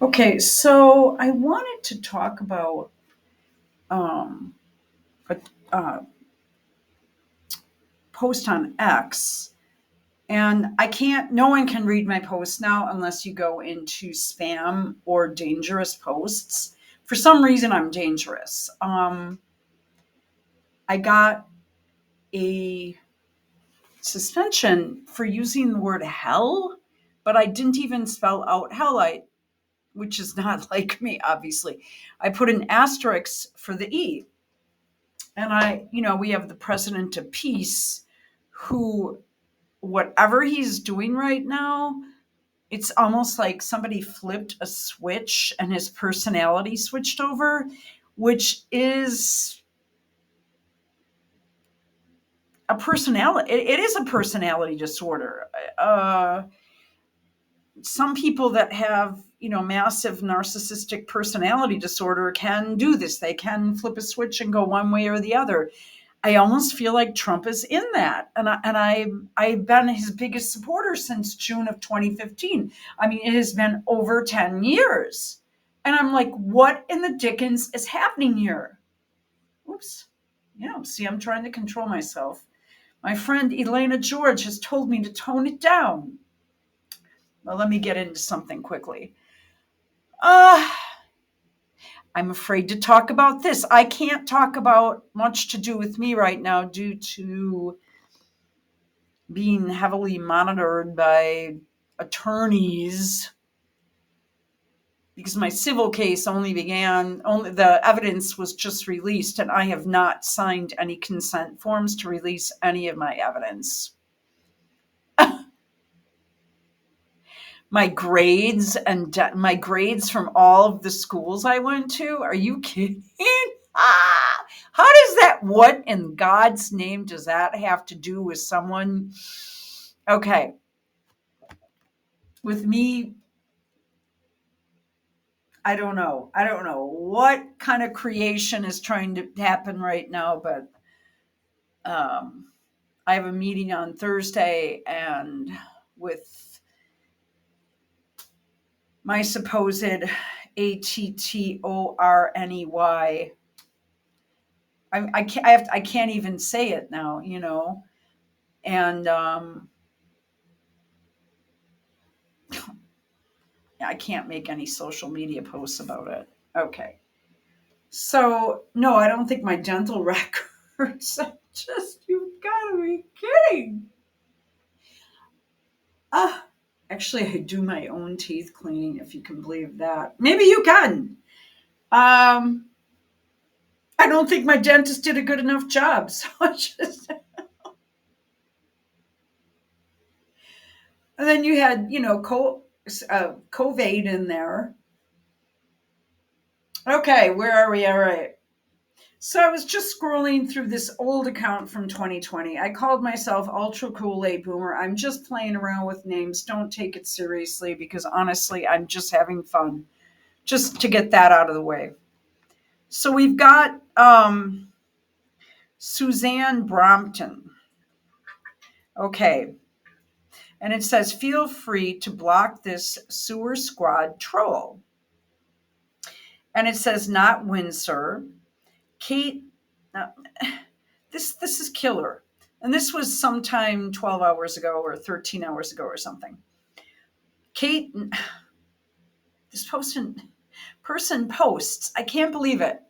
Okay, so I wanted to talk about um, a post on X, and I can't. No one can read my post now unless you go into spam or dangerous posts. For some reason, I'm dangerous. I got a suspension for using the word hell, but I didn't even spell out hell. Which is not like me, obviously. I put an asterisk for the E. And we have the president of peace who, whatever he's doing right now, it's almost like somebody flipped a switch and his personality switched over, which is it is a personality disorder. Uh, some people that have massive narcissistic personality disorder can do this. They can flip a switch and go one way or the other. I almost feel like Trump is in that, I've been his biggest supporter since June of 2015. I mean, it has been over 10 years, and I'm like, what in the dickens is happening here? Oops. Yeah, see, I'm trying to control myself. My friend Elena George has told me to tone it down. Well, let me get into something quickly. Uh, I'm afraid to talk about this. I can't talk about much to do with me right now due to being heavily monitored by attorneys because my civil case only the evidence was just released, and I have not signed any consent forms to release any of my evidence. My grades from all of the schools I went to. Are you kidding? How does that, what in God's name does that have to do with someone? Okay. With me, I don't know. I don't know what kind of creation is trying to happen right now, but I have a meeting on Thursday and with my supposed ATTORNEY. I can't even say it now. And I can't make any social media posts about it. Okay. So, no, I don't think my dental records are just, you've got to be kidding. Ah, actually, I do my own teeth cleaning, if you can believe that. Maybe you can. Um, I don't think my dentist did a good enough job. So I just, and then you had, COVID in there. Okay, where are we? All right. So I was just scrolling through this old account from 2020. I called myself Ultra Cool Late Boomer. I'm just playing around with names. Don't take it seriously because honestly, I'm just having fun. Just to get that out of the way. So we've got Suzanne Brompton. Okay. And it says, feel free to block this sewer squad troll. And it says, not Windsor. Kate, uh, this is killer. And this was sometime 12 hours ago or 13 hours ago or something. Kate, this person posts, I can't believe it.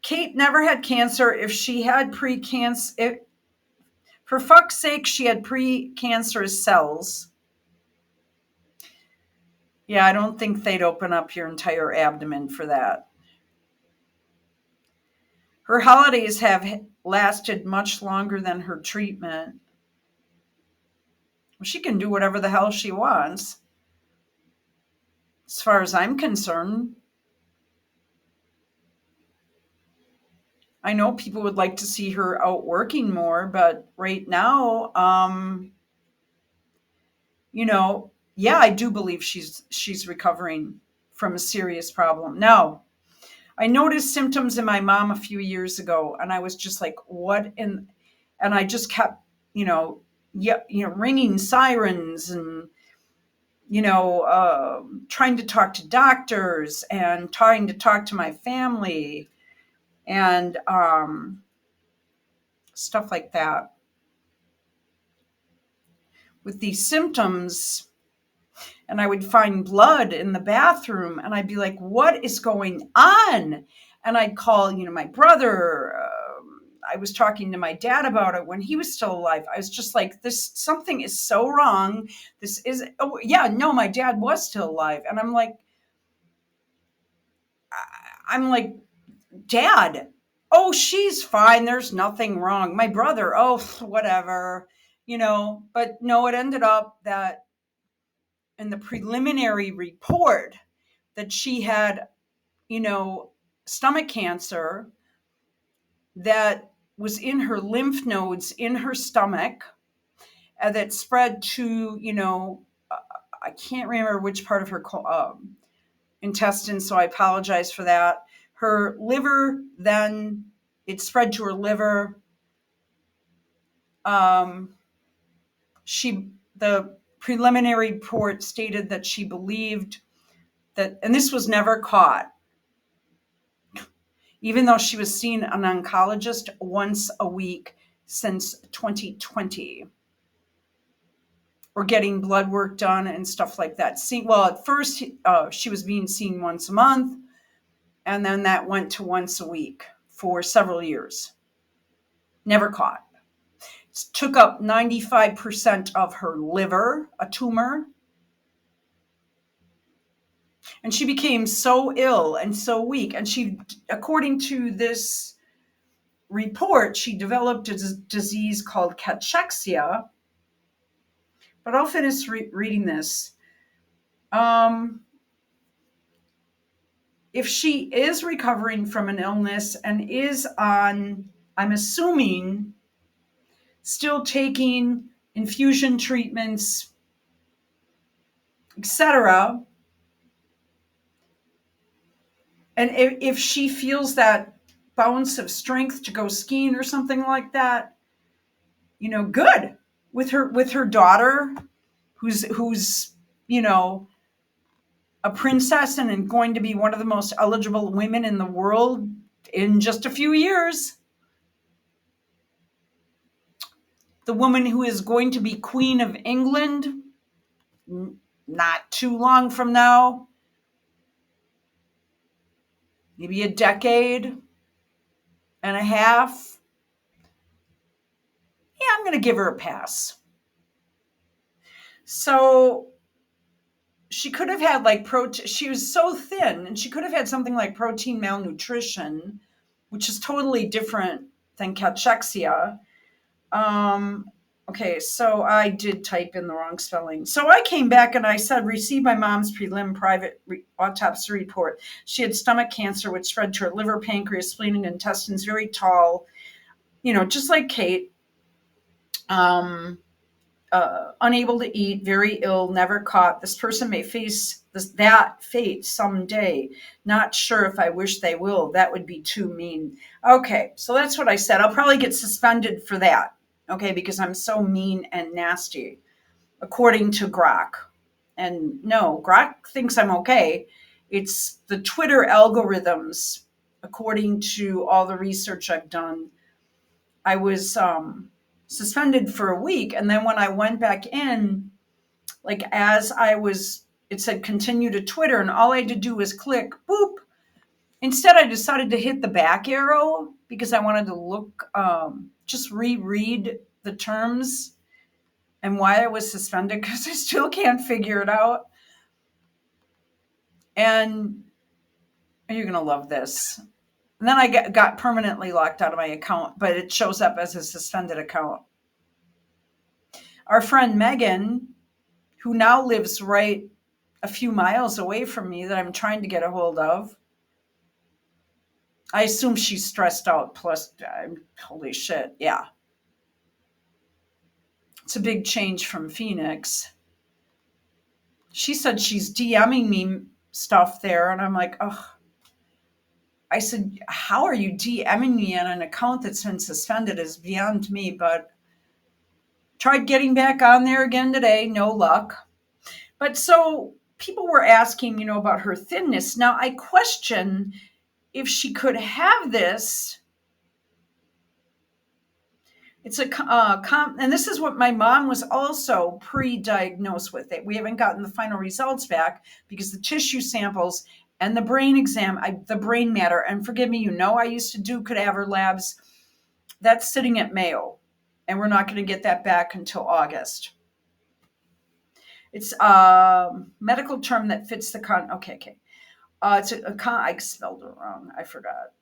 Kate never had cancer. If she had pre-cancer, for fuck's sake, she had pre-cancerous cells. Yeah, I don't think they'd open up your entire abdomen for that. Her holidays have lasted much longer than her treatment. Well, she can do whatever the hell she wants. As far as I'm concerned, I know people would like to see her out working more, but right now, yeah, I do believe she's recovering from a serious problem. Now, I noticed symptoms in my mom a few years ago, and I was just like, "What?" And I just kept, ringing sirens, and trying to talk to doctors and trying to talk to my family and stuff like that. With these symptoms, and I would find blood in the bathroom, and I'd be like, what is going on? And I'd call, my brother. I was talking to my dad about it when he was still alive. I was just like, something is so wrong. Oh, yeah, no, my dad was still alive. And I'm like, Dad, oh, she's fine. There's nothing wrong. My brother, oh, whatever, but no, it ended up that in the preliminary report that she had, stomach cancer that was in her lymph nodes in her stomach that spread to, I can't remember which part of her intestine, so I apologize for that. Her liver, then it spread to her liver. The preliminary report stated that she believed that, and this was never caught, even though she was seeing an oncologist once a week since 2020, or getting blood work done and stuff like that. At first she was being seen once a month, and then that went to once a week for several years. Never caught. It took up 95% of her liver, a tumor. And she became so ill and so weak. And she, according to this report, she developed a disease called cachexia. But I'll finish reading this. If she is recovering from an illness and is on, I'm assuming, still taking infusion treatments, etc., and if she feels that bounce of strength to go skiing or something like that, good with her daughter, who's a princess and going to be one of the most eligible women in the world in just a few years. The woman who is going to be Queen of England not too long from now, maybe a decade and a half. Yeah, I'm going to give her a pass. So she could have had she was so thin, and she could have had something like protein malnutrition, which is totally different than cachexia. Okay, so I did type in the wrong spelling. So I came back and I said, received my mom's prelim private autopsy report. She had stomach cancer, which spread to her liver, pancreas, spleen, and intestines, very tall, just like Kate. Unable to eat, very ill, never caught. This person may face that fate someday. Not sure if I wish they will. That would be too mean. Okay, so that's what I said. I'll probably get suspended for that. Okay, because I'm so mean and nasty, according to Grok. And no, Grok thinks I'm okay. It's the Twitter algorithms, according to all the research I've done. I was suspended for a week, and then when I went back in, it said continue to Twitter, and all I had to do was click boop. Instead, I decided to hit the back arrow because I wanted to look, just reread the terms and why I was suspended, because I still can't figure it out. And you're going to love this. And then I got permanently locked out of my account, but it shows up as a suspended account. Our friend Megan, who now lives right a few miles away from me, that I'm trying to get a hold of, I assume she's stressed out. Plus, holy shit, yeah. It's a big change from Phoenix. She said she's DMing me stuff there, and I'm like, ugh. I said, how are you DMing me on an account that's been suspended is beyond me, but tried getting back on there again today, no luck. But so people were asking, about her thinness. Now I question if she could have this. It's and this is what my mom was also pre-diagnosed with. It. We haven't gotten the final results back because the tissue samples and the brain exam, the brain matter. And forgive me, I used to do cadaver labs. That's sitting at Mayo, and we're not going to get that back until August. It's a medical term that fits the Okay. It's I spelled it wrong. I forgot.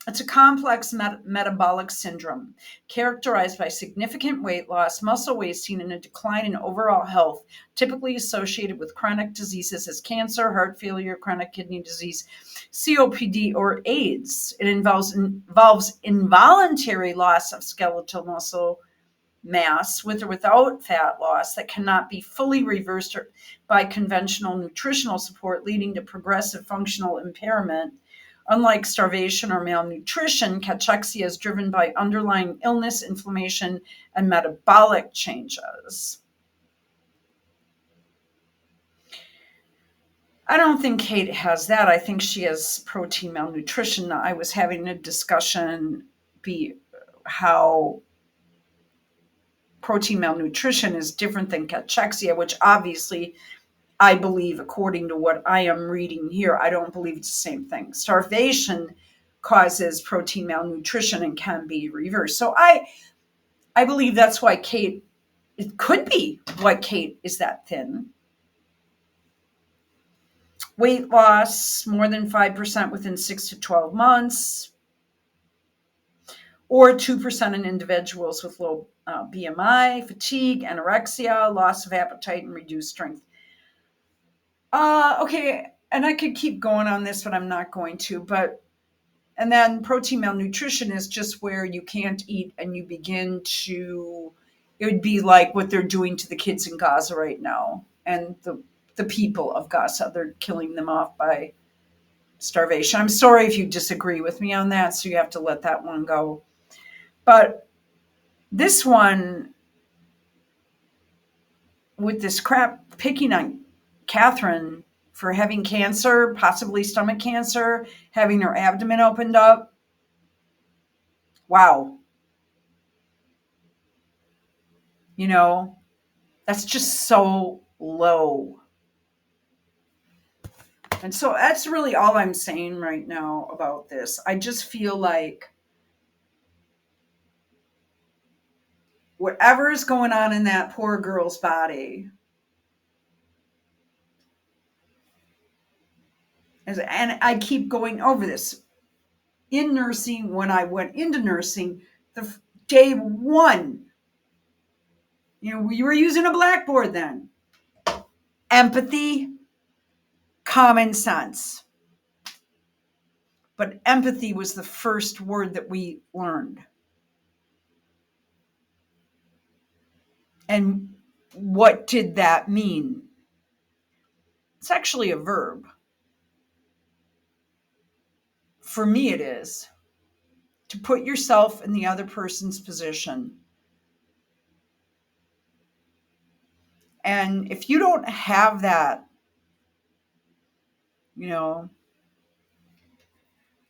It's a complex metabolic syndrome characterized by significant weight loss, muscle wasting, and a decline in overall health, typically associated with chronic diseases as cancer, heart failure, chronic kidney disease, COPD, or AIDS. It involves involuntary loss of skeletal muscle mass with or without fat loss that cannot be fully reversed by conventional nutritional support, leading to progressive functional impairment. Unlike starvation or malnutrition, cachexia is driven by underlying illness, inflammation, and metabolic changes. I don't think Kate has that. I think she has protein malnutrition. I was having a discussion how protein malnutrition is different than cachexia, which obviously I believe, according to what I am reading here, I don't believe it's the same thing. Starvation causes protein malnutrition and can be reversed. So I believe that's why it could be why Kate is that thin. Weight loss, more than 5% within 6 to 12 months, or 2% in individuals with low BMI, fatigue, anorexia, loss of appetite, and reduced strength. Okay, and I could keep going on this, but I'm not going to. And then protein malnutrition is just where you can't eat and you begin to, it would be like what they're doing to the kids in Gaza right now and the people of Gaza. They're killing them off by starvation. I'm sorry if you disagree with me on that, so you have to let that one go. But this one, with this crap picking on Catherine for having cancer, possibly stomach cancer, having her abdomen opened up. Wow. That's just so low. And so that's really all I'm saying right now about this. I just feel like whatever is going on in that poor girl's body, and I keep going over this. In nursing, when I went into nursing, the day one, we were using a blackboard then. Empathy, common sense. But empathy was the first word that we learned. And what did that mean? It's actually a verb. For me, it is to put yourself in the other person's position. And if you don't have that, you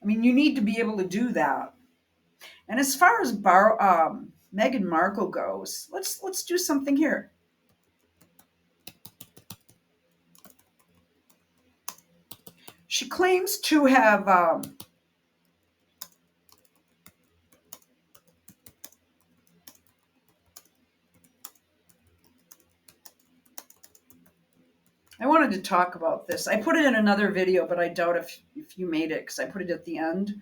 need to be able to do that. And as far as Meghan Markle goes, let's do something here. She claims to have I wanted to talk about this. I put it in another video, but I doubt if you made it because I put it at the end.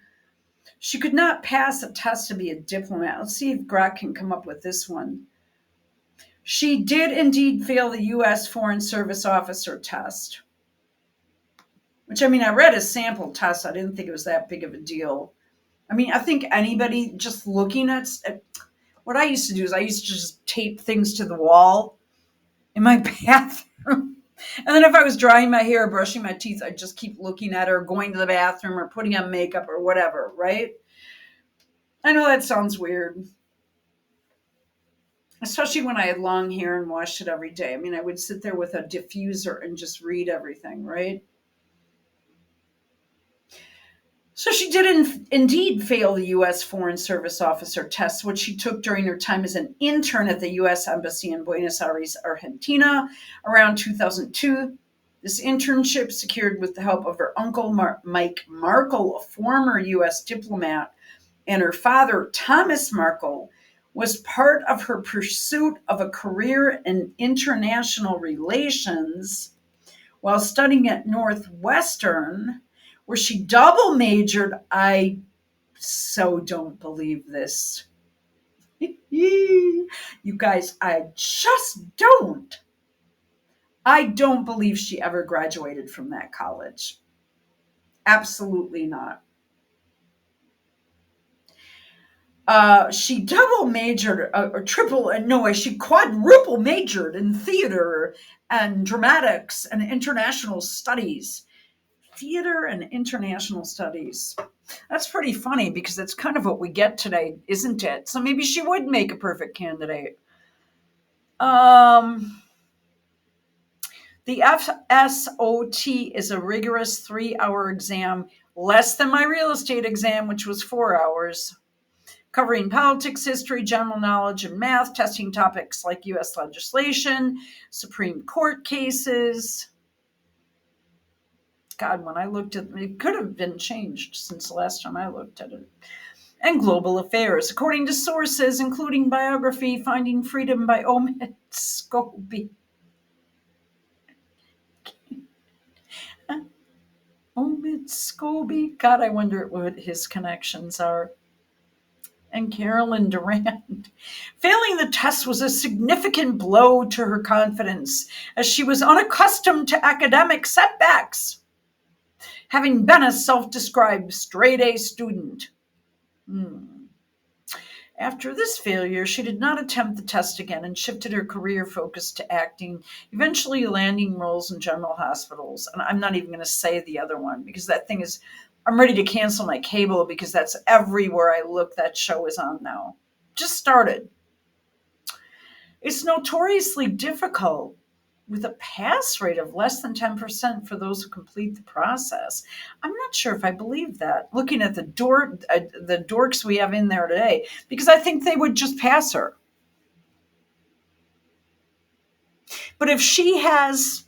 She could not pass a test to be a diplomat. Let's see if Grok can come up with this one. She did indeed fail the U.S. Foreign Service Officer test, which, I read a sample test. I didn't think it was that big of a deal. I think anybody just looking at what I used to do is I used to just tape things to the wall in my bathroom. And then if I was drying my hair or brushing my teeth, I'd just keep looking at her, going to the bathroom or putting on makeup or whatever, right? I know that sounds weird. especially when I had long hair and washed it every day. I mean, I would sit there with a diffuser and just read everything, right? So she did indeed fail the U.S. Foreign Service officer test, which she took during her time as an intern at the U.S. Embassy in Buenos Aires, Argentina, around 2002. This internship, secured with the help of her uncle, Mike Markle, a former U.S. diplomat, and her father, Thomas Markle, was part of her pursuit of a career in international relations while studying at Northwestern, where she double majored. I so don't believe this. You guys, I just don't. I don't believe she ever graduated from that college. Absolutely not. She double majored, or triple, no, she quadruple majored in theater and dramatics and international studies. Theater and international studies. That's pretty funny because that's kind of what we get today, isn't it? So maybe she would make a perfect candidate. Um, the FSOT is a rigorous 3-hour exam, less than my real estate exam, which was 4 hours, covering politics, history, general knowledge, and math, testing topics like U.S. legislation, Supreme Court cases. God, when I looked at it, could have been changed since the last time I looked at it. And global affairs, according to sources, including biography, Finding Freedom by Omid Scobie. Omid Scobie. God, I wonder what his connections are. And Carolyn Durand. Failing the test was a significant blow to her confidence, as she was unaccustomed to academic setbacks, having been a self-described straight-A student. After this failure, she did not attempt the test again and shifted her career focus to acting, eventually landing roles in general hospitals. And I'm not even going to say the other one because that thing is, I'm ready to cancel my cable because that's everywhere I look. That show is on now. Just started. It's notoriously difficult with a pass rate of less than 10% for those who complete the process. I'm not sure if I believe that, looking at the dorks we have in there today, because I think they would just pass her. But if she has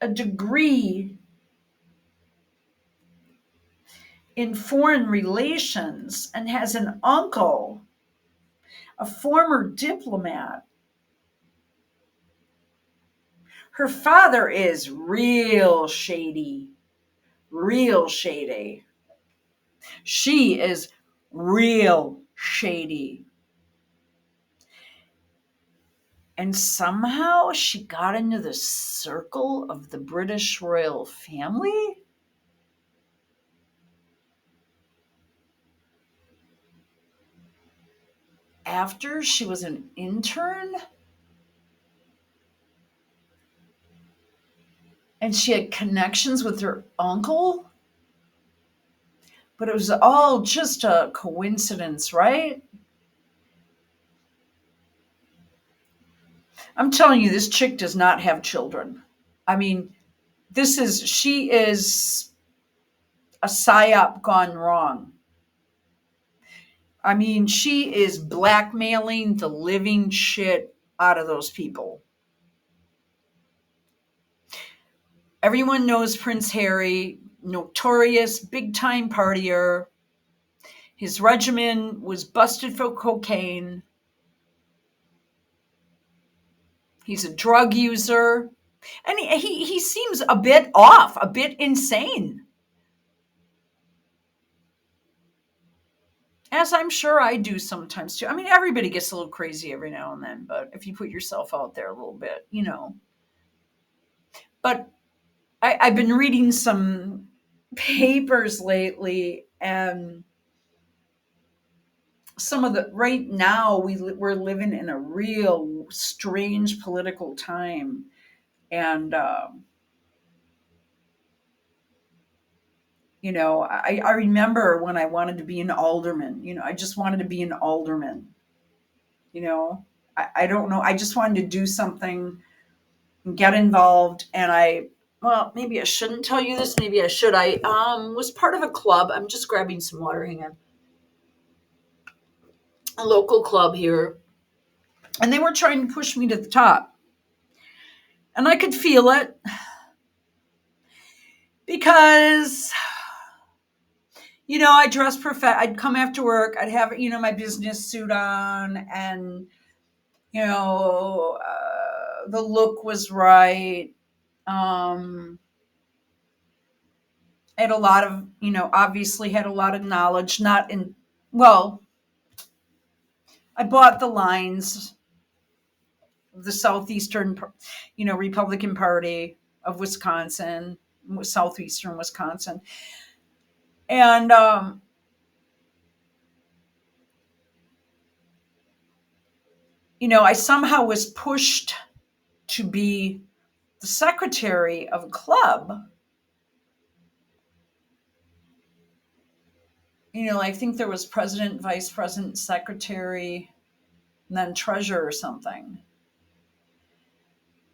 a degree in foreign relations and has an uncle, a former diplomat, her father is real shady. Real shady. She is real shady. And somehow she got into the circle of the British royal family? After she was an intern? And she had connections with her uncle? But it was all just a coincidence, right? I'm telling you, this chick does not have children. I mean, she is a psyop gone wrong. I mean, she is blackmailing the living shit out of those people. Everyone knows Prince Harry, notorious big time partier. His regimen was busted for cocaine. He's a drug user. And he seems a bit off, a bit insane. As I'm sure I do sometimes too. I mean, everybody gets a little crazy every now and then, but if you put yourself out there a little bit, you know. But I've been reading some papers lately, and some of the right now we're living in a real strange political time, and I remember when I wanted to be an alderman. I just wanted to be an alderman. You know, I don't know. I just wanted to do something, get involved, and well, maybe I shouldn't tell you this. Maybe I should. I was part of a club. I'm just grabbing some water. Hang on. A local club here, and they were trying to push me to the top, and I could feel it because I dress I'd come after work. I'd have my business suit on, and the look was right. I had a lot of, obviously had a lot of knowledge. Not in well, I bought the lines of the southeastern, Republican Party of Wisconsin, southeastern Wisconsin, and I somehow was pushed to be the secretary of a club. I think there was president, vice president, secretary, and then treasurer or something.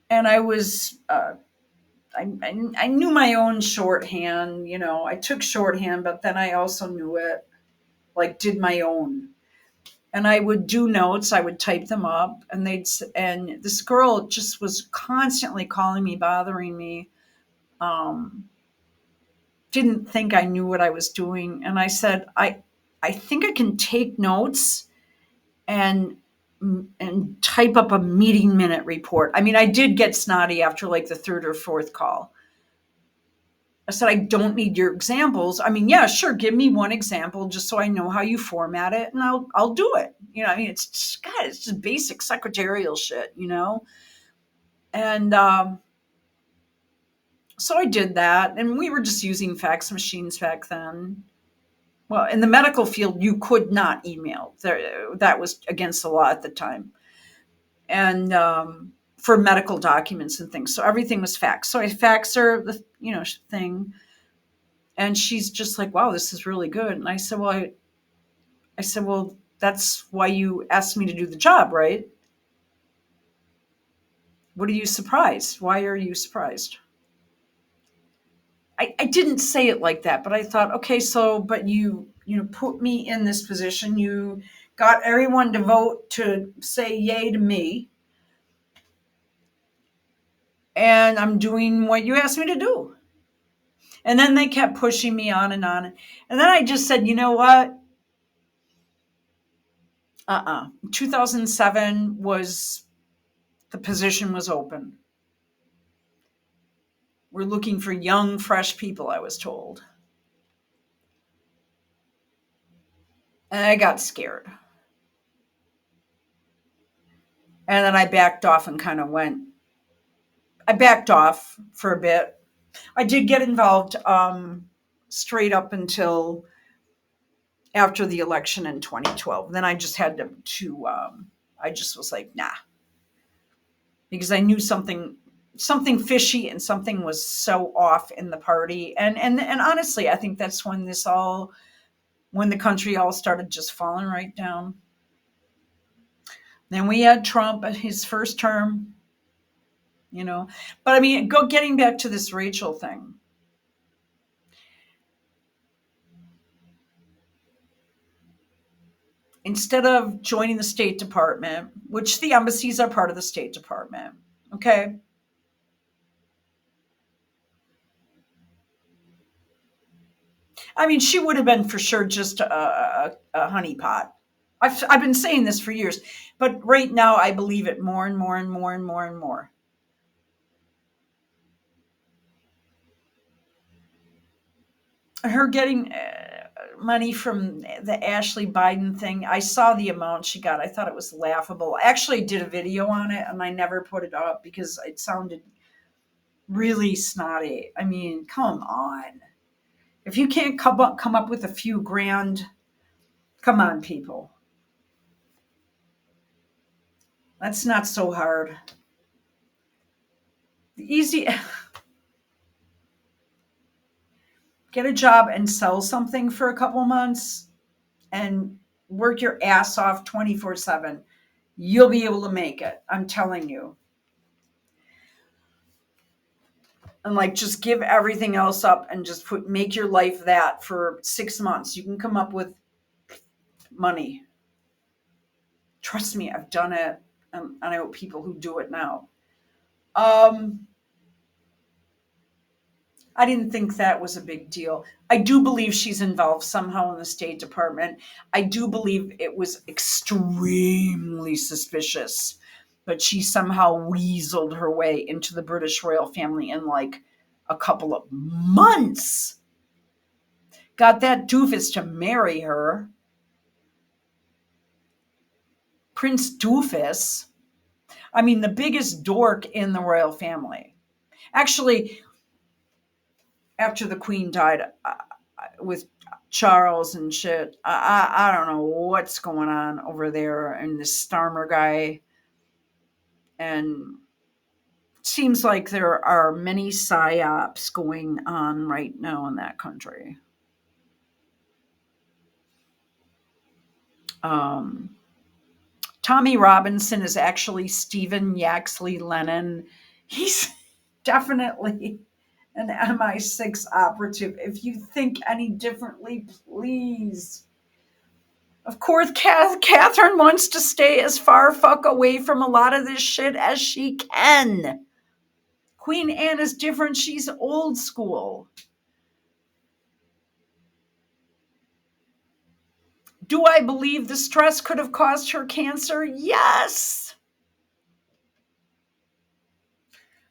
And I was, I knew my own shorthand. I took shorthand, but then I also knew it, like did my own. And I would do notes. I would type them up, and and this girl just was constantly calling me, bothering me. Didn't think I knew what I was doing, and I said, I think I can take notes and type up a meeting minute report. I mean, I did get snotty after like the third or fourth call. I said, I don't need your examples. I mean, yeah, sure, give me one example just so I know how you format it, and I'll do it. I mean, it's just basic secretarial shit, And so I did that, and we were just using fax machines back then. Well, in the medical field, you could not email. That was against the law at the time. And for medical documents and things. So everything was faxed. So I faxed her the, thing. And she's just like, wow, this is really good. And I said, well, that's why you asked me to do the job, right? What are you surprised? Why are you surprised? I didn't say it like that, but I thought, okay, but you put me in this position. You got everyone to vote to say yay to me. And I'm doing what you asked me to do. And then they kept pushing me on and on. And then I just said, you know what? 2007 the position was open. We're looking for young, fresh people, I was told. And I got scared. And then I backed off and I backed off for a bit. I did get involved straight up until after the election in 2012. Then I just had I just was like, nah. Because I knew something fishy and something was so off in the party. And honestly, I think that's when when the country all started just falling right down. Then we had Trump at his first term, But I mean, getting back to this Rachel thing. Instead of joining the State Department, which the embassies are part of the State Department, okay? I mean, she would have been for sure just a honeypot. I've been saying this for years, but right now I believe it more and more and more and more and more. Her getting money from the Ashley Biden thing, I saw the amount she got. I thought it was laughable. I actually did a video on it, and I never put it up because it sounded really snotty. I mean, come on. If you can't come up with a few grand, come on, people. That's not so hard. The easy get a job and sell something for a couple months and work your ass off 24/7. You'll be able to make it. I'm telling you. And like, just give everything else up and just make your life that for 6 months. You can come up with money. Trust me, I've done it. And I know people who do it now. I didn't think that was a big deal. I do believe she's involved somehow in the State Department. I do believe it was extremely suspicious, but she somehow weaseled her way into the British royal family in like a couple of months. Got that doofus to marry her. Prince Doofus. I mean, the biggest dork in the royal family. Actually, after the Queen died, with Charles and shit, I don't know what's going on over there, and this Starmer guy. And it seems like there are many psyops going on right now in that country. Tommy Robinson is actually Stephen Yaxley Lennon. He's definitely an MI6 operative. If you think any differently, please. Of course, Catherine wants to stay as far fuck away from a lot of this shit as she can. Queen Anne is different. She's old school. Do I believe the stress could have caused her cancer? Yes.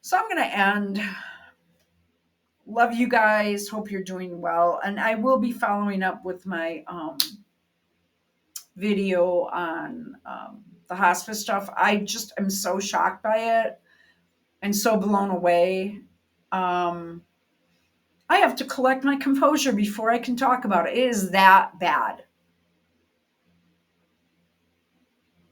So I'm going to end. Love you guys. Hope you're doing well. And I will be following up with my video on the hospice stuff. I just am so shocked by it and so blown away. I have to collect my composure before I can talk about it. It is that bad.